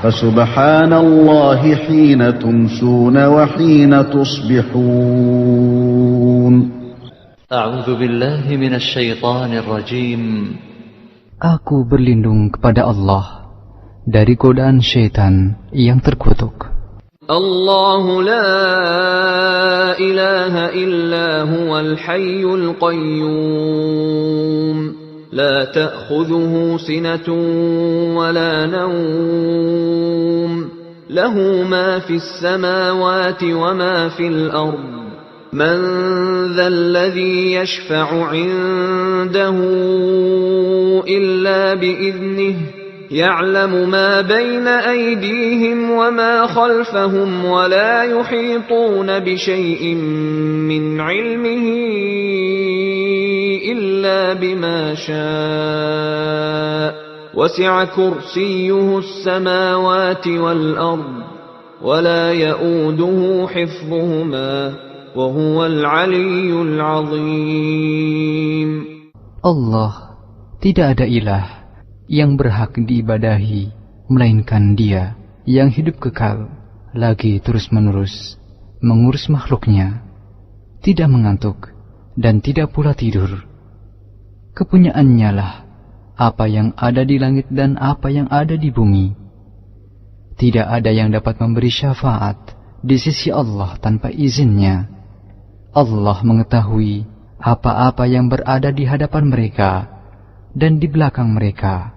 فسبحان الله حين تمسون وحين تصبحون. أعوذ بالله من الشيطان الرجيم. Aku berlindung kepada Allah dari godaan syaitan yang terkutuk. الله لا إله إلا هو الحي القيوم لا تأخذه سنة ولا نوم له ما في السماوات وما في الأرض من ذا الذي يشفع عنده إلا بإذنه يعلم ما بين أيديهم وما خلفهم ولا يحيطون بشيء من علمه إلا بما شاء وسع كرسيه السماوات والأرض ولا يؤوده حفظهما وهو العلي العظيم. Allah tidak ada ilah yang berhak diibadahi melainkan Dia yang hidup kekal lagi terus-menerus mengurus makhluknya, tidak mengantuk dan tidak pula tidur. Kepunyaannya lah apa yang ada di langit dan apa yang ada di bumi. Tidak ada yang dapat memberi syafaat di sisi Allah tanpa izinnya. Allah mengetahui apa-apa yang berada di hadapan mereka dan di belakang mereka,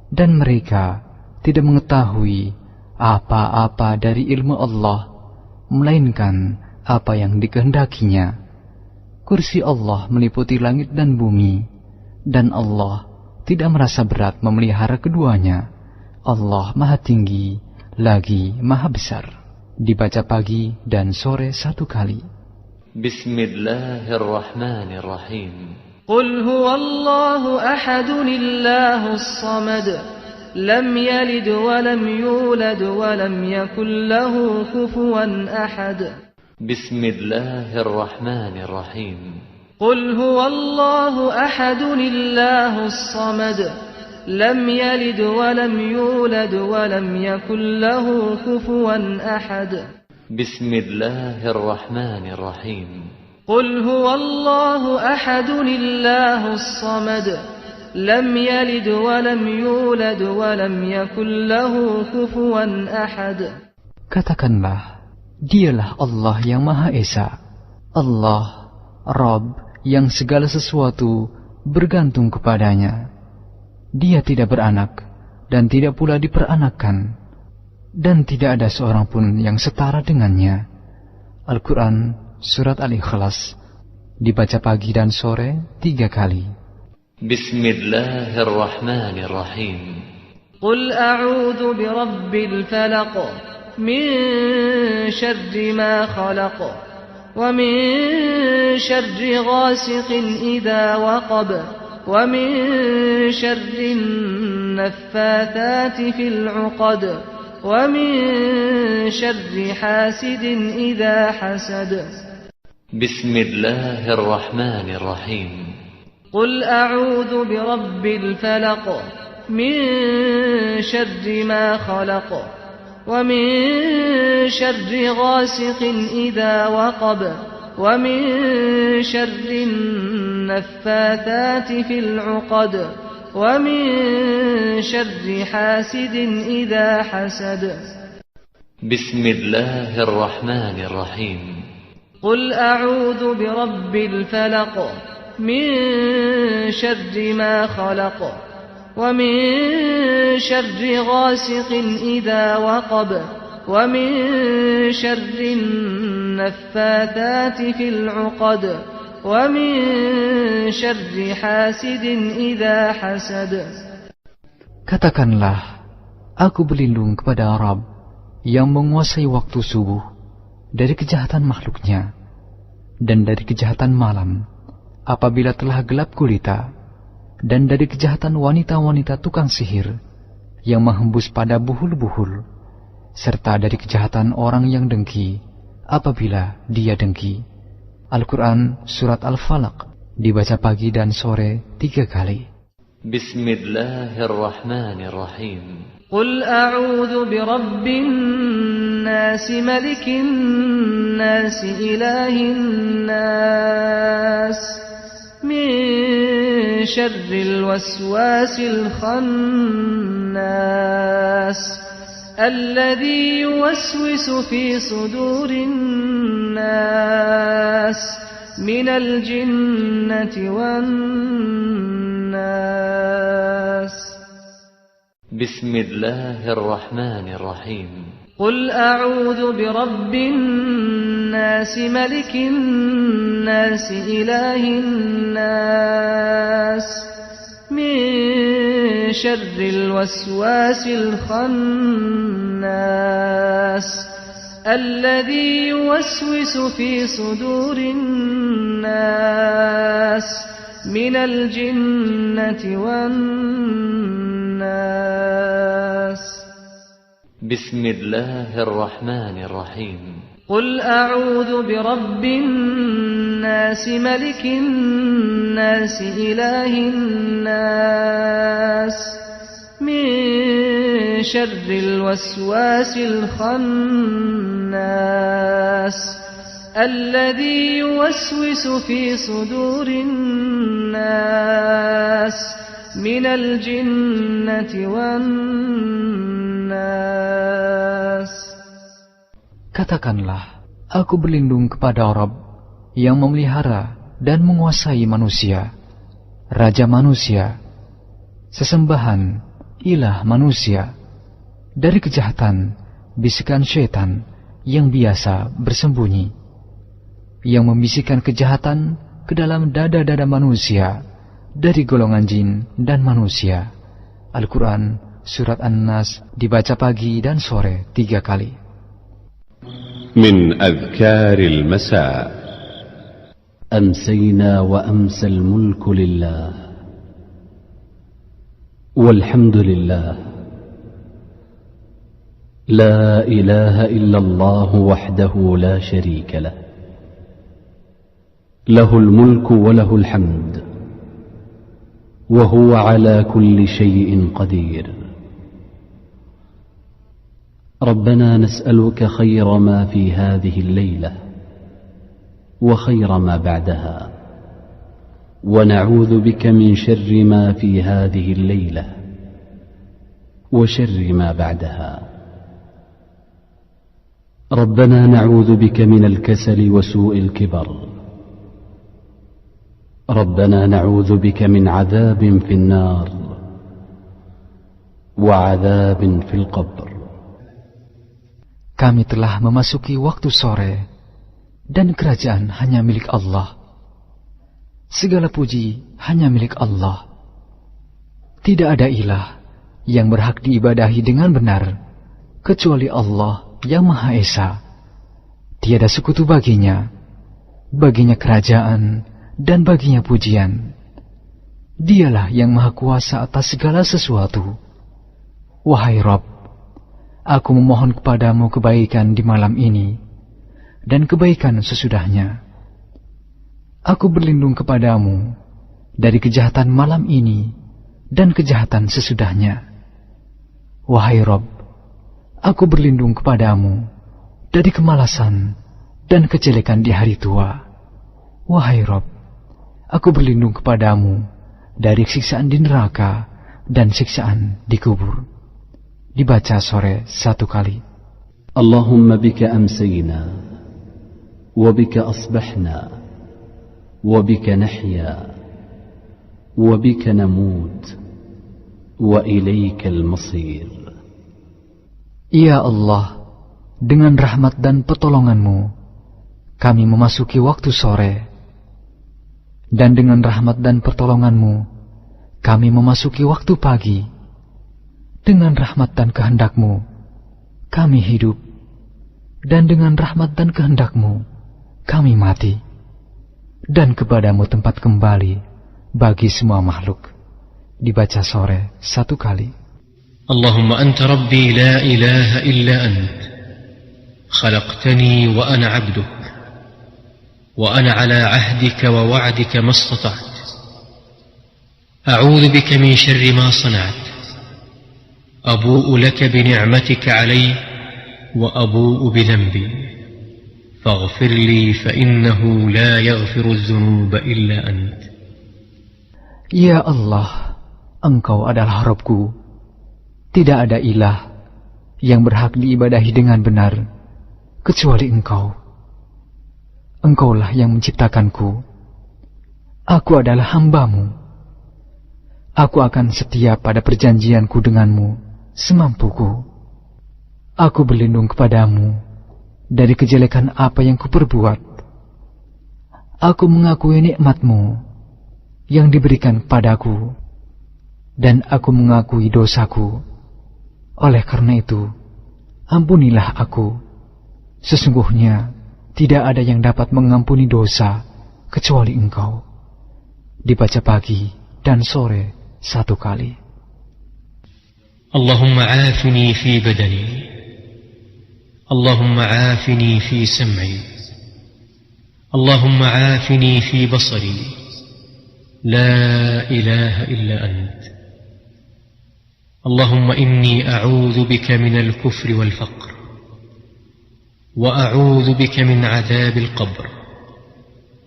dan mereka tidak mengetahui apa-apa dari ilmu Allah melainkan apa yang dikehendakinya. Kursi Allah meliputi langit dan bumi, dan Allah tidak merasa berat memelihara keduanya. Allah Maha Tinggi lagi Maha Besar. Dibaca pagi dan sore 1 kali. Bismillahirrahmanirrahim. قل هو الله أحد الله الصمد لم يلد ولم يولد ولم يكن له كفوا أحد. بسم الله الرحمن الرحيم. قل هو الله أحد الله الصمد لم يلد ولم يولد ولم يكن له كفوا أحد. بسم الله الرحمن الرحيم. قل هو الله أحد الله الصمد لم يلد ولم يولد ولم يكن له كفوا أحد. Katakanlah, Dialah Allah yang Maha Esa, Allah, Rabb yang segala sesuatu bergantung kepadanya. Dia tidak beranak dan tidak pula diperanakkan, dan tidak ada seorang pun yang setara dengannya. Al-Quran Surat Al-Ikhlas, dibaca pagi dan sore 3 kali. Bismillahirrahmanirrahim. Qul a'udzu birabbil falaq min syarri ma khalaq wa min syarri ghasiqin idza waqab wa min syarri naffathati fil 'uqad wa min syarri hasidin idza hasad. Bismillahirrahmanirrahim. Qul a'udzu birabbil falaq min syarri ma khalaq wa min syarri ghasiqin idza waqab wa min syarri naffathati fil 'uqad wa min syarri hasidin idza hasad. Bismillahirrahmanirrahim. قل أعوذ برب الفلق من شر ما خلق ومن شر غاسق إذا وقب ومن شر النفاثات في العقد ومن شر حاسد إذا حسد. Katakanlah, aku berlindung kepada Rabb yang menguasai waktu subuh dari kejahatan makhluknya dan dari kejahatan malam apabila telah gelap gulita, dan dari kejahatan wanita-wanita tukang sihir yang menghembus pada buhul-buhul, serta dari kejahatan orang yang dengki apabila dia dengki. Al-Quran Surat Al-Falaq, dibaca pagi dan sore 3 kali. Bismillahirrahmanirrahim. قل أعوذ برب الناس ملك الناس إله الناس من شر الوسواس الخناس الذي يوسوس في صدور الناس من الجنة والناس. بسم الله الرحمن الرحيم. قل أعوذ برب الناس ملك الناس إله الناس من شر الوسواس الخناس الذي يوسوس في صدور الناس من الجنة والناس. بسم الله الرحمن الرحيم. قل أعوذ برب الناس ملك الناس إله الناس من شر الوسواس الخناس الذي يوسوس في صدور الناس من الجنة والناس. Katakanlah, aku berlindung kepada Rabb yang memelihara dan menguasai manusia, Raja manusia, sesembahan ilah manusia, dari kejahatan bisikan syaitan yang biasa bersembunyi, yang membisikkan kejahatan ke dalam dada-dada manusia dari golongan jin dan manusia. Al-Quran Surat An-Nas dibaca pagi dan sore 3 kali. من أذكار المساء. أمسينا وأمسى الملك لله والحمد لله لا إله إلا الله وحده لا شريك له له الملك وله الحمد وهو على كل شيء قدير. ربنا نسألك خير ما في هذه الليلة وخير ما بعدها ونعوذ بك من شر ما في هذه الليلة وشر ما بعدها. ربنا نعوذ بك من الكسل وسوء الكبر. ربنا نعوذ بك من عذاب في النار وعذاب في القبر. Kami telah memasuki waktu sore, dan kerajaan hanya milik Allah. Segala puji hanya milik Allah. Tidak ada ilah yang berhak diibadahi dengan benar, kecuali Allah yang Maha Esa. Tiada sekutu baginya, baginya kerajaan dan baginya pujian. Dialah yang Maha Kuasa atas segala sesuatu. Wahai Rabb, aku memohon kepadamu kebaikan di malam ini, dan kebaikan sesudahnya. Aku berlindung kepadamu dari kejahatan malam ini, dan kejahatan sesudahnya. Wahai Rabb, aku berlindung kepadamu dari kemalasan dan kejelekan di hari tua. Wahai Rabb, aku berlindung kepadamu dari siksaan di neraka dan siksaan di kubur. Dibaca sore 1 kali. Allahumma bika amsayna wa bika asbahna wa bika nahya wa bika namut wa ilaikal masir. Ya Allah, dengan rahmat dan pertolongan-Mu kami memasuki waktu sore, dan dengan rahmat dan pertolongan-Mu kami memasuki waktu pagi. Dengan rahmat dan kehendak-Mu kami hidup, dan dengan rahmat dan kehendak-Mu kami mati, dan kepadamu tempat kembali bagi semua makhluk. Dibaca sore 1 kali. Allahumma anta rabbi la ilaha illa ant, khalaqtani wa ana abduk, wa ana ala ahdika wa wa'dika mastata'at. A'udhu bika min syarri ma sana'at, أبوء لك بنعمتك علي وأبوء بذنبي فاغفر لي فإنه لا يغفر الذنوب إلا أنت. Ya Allah, Engkau adalah Rabbku. Tidak ada ilah yang berhak diibadahi dengan benar kecuali Engkau. Engkaulah yang menciptakanku. Aku adalah hamba-Mu. Aku akan setia pada perjanjianku denganmu semampuku. Aku berlindung kepadamu dari kejelekan apa yang kuperbuat. Aku mengakui nikmat-Mu yang diberikan padaku, dan aku mengakui dosaku. Oleh karena itu, ampunilah aku. Sesungguhnya tidak ada yang dapat mengampuni dosa kecuali Engkau. Dibaca pagi dan sore 1 kali. Allahumma aafini fi badani, Allahumma aafini fi sam'i, Allahumma aafini fi basari, la ilaha illa ant. Allahumma inni a'udhu bika minal kufri wal faqr, wa a'udhu bika min adhabil qabr,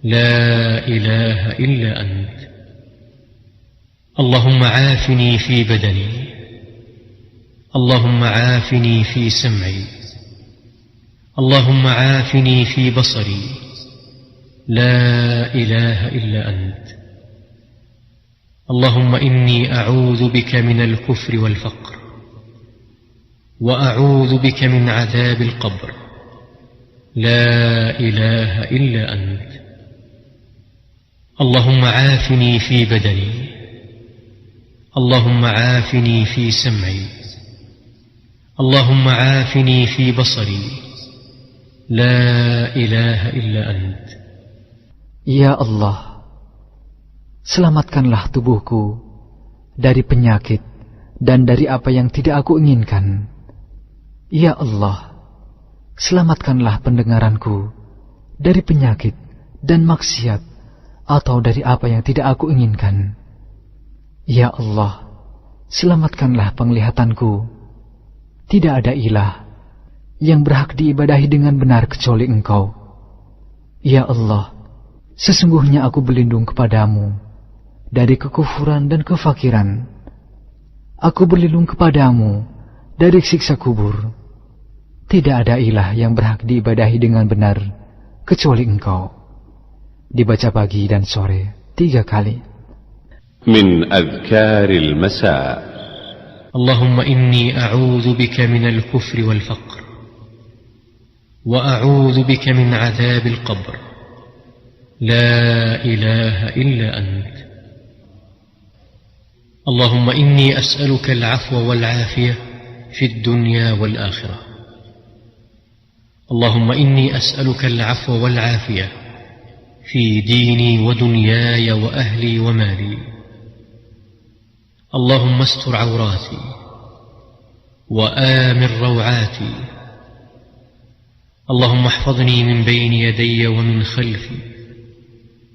la ilaha illa ant. اللهم عافني في بدني، اللهم عافني في سمعي، اللهم عافني في بصري، لا إله إلا أنت. اللهم إني أعوذ بك من الكفر والفقر، وأعوذ بك من عذاب القبر، لا إله إلا أنت. اللهم عافني في بدني، اللهم عافني في سمعي، اللهم عافني في بصري، لا إله إلا أنت. Ya Allah, selamatkanlah tubuhku dari penyakit dan dari apa yang tidak aku inginkan. Ya Allah, selamatkanlah pendengaranku dari penyakit dan maksiat atau dari apa yang tidak aku inginkan. Ya Allah, selamatkanlah penglihatanku. Tidak ada ilah yang berhak diibadahi dengan benar kecuali Engkau. Ya Allah, sesungguhnya aku berlindung kepadamu dari kekufuran dan kefakiran. Aku berlindung kepadamu dari siksa kubur. Tidak ada ilah yang berhak diibadahi dengan benar kecuali Engkau. Dibaca pagi dan sore 3 kali. من أذكار المساء. اللهم إني أعوذ بك من الكفر والفقر، وأعوذ بك من عذاب القبر، لا إله إلا أنت. اللهم إني أسألك العفو والعافية في الدنيا والآخرة. اللهم إني أسألك العفو والعافية في ديني ودنياي وأهلي ومالي. اللهم استر عوراتي وآمن روعاتي. اللهم احفظني من بين يدي ومن خلفي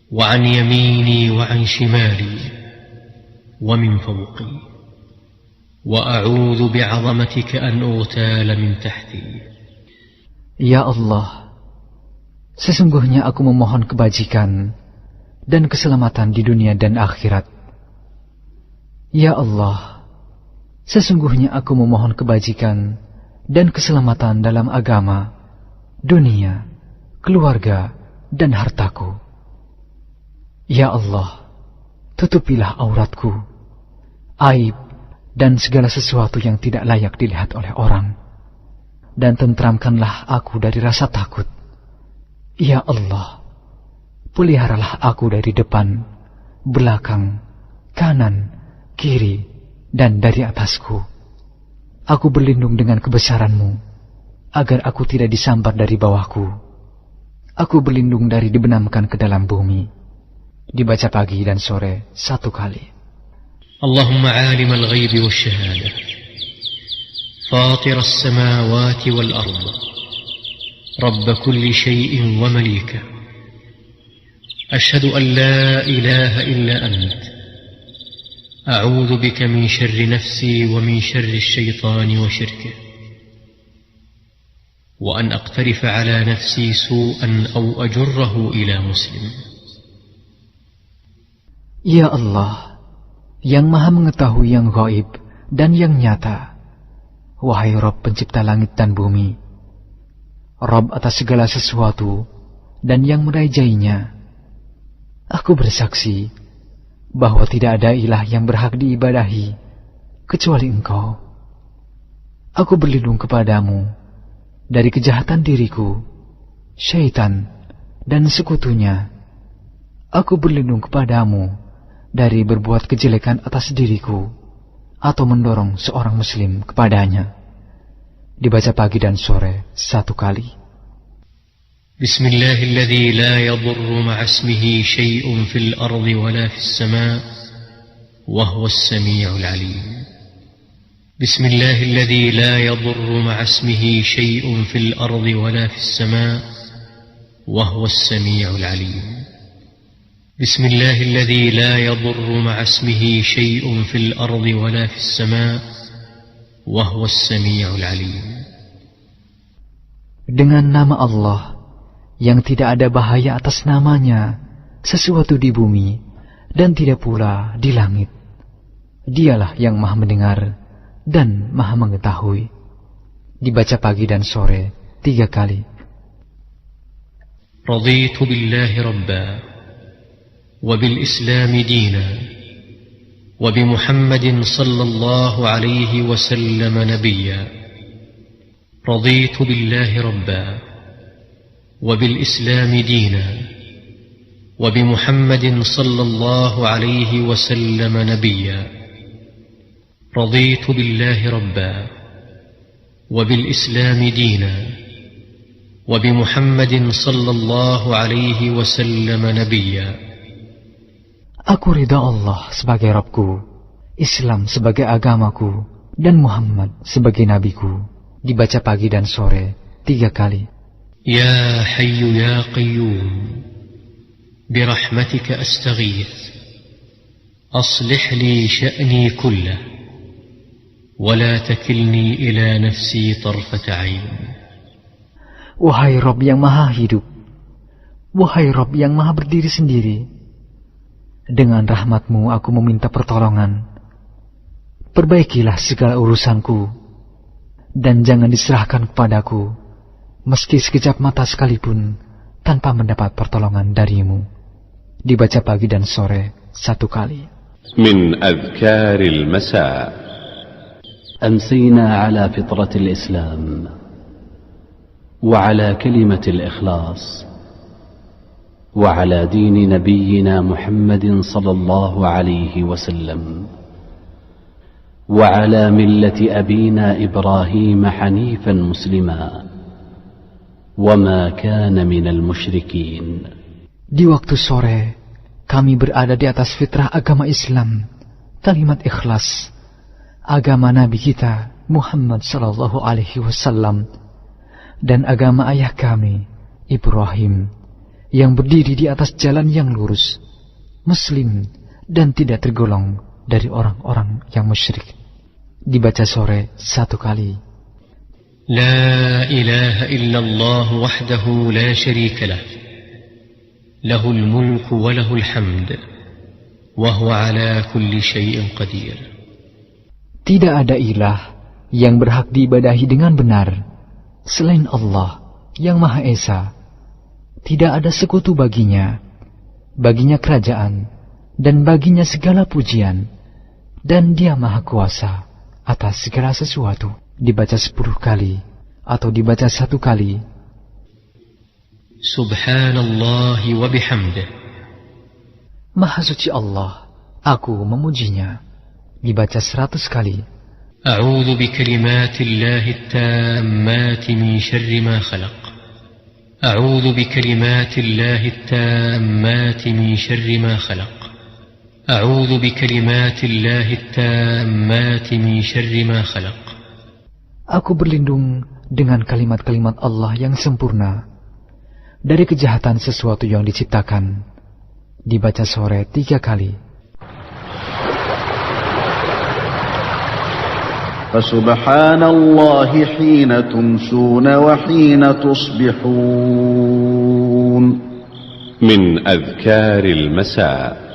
وعن يميني وعن شمالي ومن فوقي، وأعوذ بعظمتك أن أغتال من تحتي. Ya Allah, sesungguhnya aku memohon kebajikan dan keselamatan di dunia dan akhirat. Ya Allah, sesungguhnya aku memohon kebajikan dan keselamatan dalam agama, dunia, keluarga, dan hartaku. Ya Allah, tutupilah auratku, aib, dan segala sesuatu yang tidak layak dilihat oleh orang, dan tentramkanlah aku dari rasa takut. Ya Allah, peliharalah aku dari depan, belakang, kanan, kiri, dan dari atasku. Aku berlindung dengan kebesaran-Mu, agar aku tidak disambar dari bawahku. Aku berlindung dari dibenamkan ke dalam bumi. Dibaca pagi dan sore 1 kali. Allahumma alim al-ghayb wa syahada, fatir as-samawati wal-ard, rabb kulli shay'in wa malika, ashhadu an la ilaha illa ant, أعوذ بك من شر نفسي ومن شر الشيطان وشركه وأن أقترف على نفسي سوءا أو أجره إلى مسلم. Ya Allah, yang maha mengetahui yang gaib dan yang nyata, wahai Rabb pencipta langit dan bumi, Rabb atas segala sesuatu dan yang merajainya, aku bersaksi bahwa tidak ada ilah yang berhak diibadahi kecuali Engkau. Aku berlindung kepadamu dari kejahatan diriku, syaitan, dan sekutunya. Aku berlindung kepadamu dari berbuat kejelekan atas diriku atau mendorong seorang muslim kepadanya. Dibaca pagi dan sore 1 kali. Bismillahilladzi la yadurru ma'asmihi syai'un fil ardi wala fis sama' wa huwas sami'ul 'alim. Bismillahilladzi la yadurru ma'asmihi syai'un fil ardi wala fis sama' wa huwas sami'ul 'alim. Bismillahilladzi la yadurru ma'asmihi syai'un fil ardi wala fis sama' wa huwas sami'ul 'alim. Dengan nama Allah yang tidak ada bahaya atas namanya sesuatu di bumi dan tidak pula di langit. Dialah yang maha mendengar dan maha mengetahui. Dibaca pagi dan sore 3 kali. Raditu billahi rabba wa bil islami dina wa bi Muhammadin sallallahu alaihi wasallam nabiyya. Raditu billahi rabba وبالإسلام دينا وبمحمد صلى الله عليه وسلم نبيا. رضيت بالله ربا وبالإسلام دينا وبمحمد صلى الله عليه وسلم نبيا. Aku ridha Allah sebagai Rabbku, Islam sebagai agamaku, dan Muhammad sebagai nabiku. Dibaca pagi dan sore 3 kali. يا حي يا قيوم برحمتك أستغيث أصلح لي شأني كله ولا تكلني إلى نفسي طرفة عين. Wahai Rabb yang maha hidup, wahai Rabb yang maha berdiri sendiri, dengan rahmat-Mu aku meminta pertolongan. Perbaikilah segala urusanku dan jangan diserahkan kepadaku meski sekejap mata sekalipun tanpa mendapat pertolongan darimu. Dibaca pagi dan sore 1 kali. Min adhkaril masa. أمسينا على فطرة الإسلام وعلى كلمة الإخلاص وعلى دين نبينا محمد صلى الله عليه وسلم وعلى ملة أبينا إبراهيم حنيفا مسلما وما كان من المشركين. Di waktu sore, kami berada di atas fitrah agama Islam, kalimat ikhlas, agama Nabi kita Muhammad sallallahu alaihi wasallam, dan agama ayah kami Ibrahim yang berdiri di atas jalan yang lurus, muslim dan tidak tergolong dari orang-orang yang musyrik. Dibaca sore 1 kali. لا إله إلا الله وحده لا شريك له له الملك وله الحمد وهو على كل شيء قدير. Tidak ada ilah yang berhak diibadahi dengan benar selain Allah yang Maha Esa. Tidak ada sekutu baginya, baginya kerajaan dan baginya segala pujian, dan Dia Maha Kuasa atas segala sesuatu. Dibaca 10 kali atau dibaca 1 kali. Subhanallah wa bihamdih. Maha suci Allah, aku memujinya. Dibaca 100 kali. A'udzu bikalimatillahi tammati min syarri ma khalaq. A'udzu bikalimatillahi tammati min syarri ma khalaq. A'udzu bikalimatillahi tammati min syarri ma khalaq. Aku berlindung dengan kalimat-kalimat Allah yang sempurna dari kejahatan sesuatu yang diciptakan. Dibaca sore 3 kali. فسبحان الله حين تمسون وحين تصبحون. من أذكار المساء.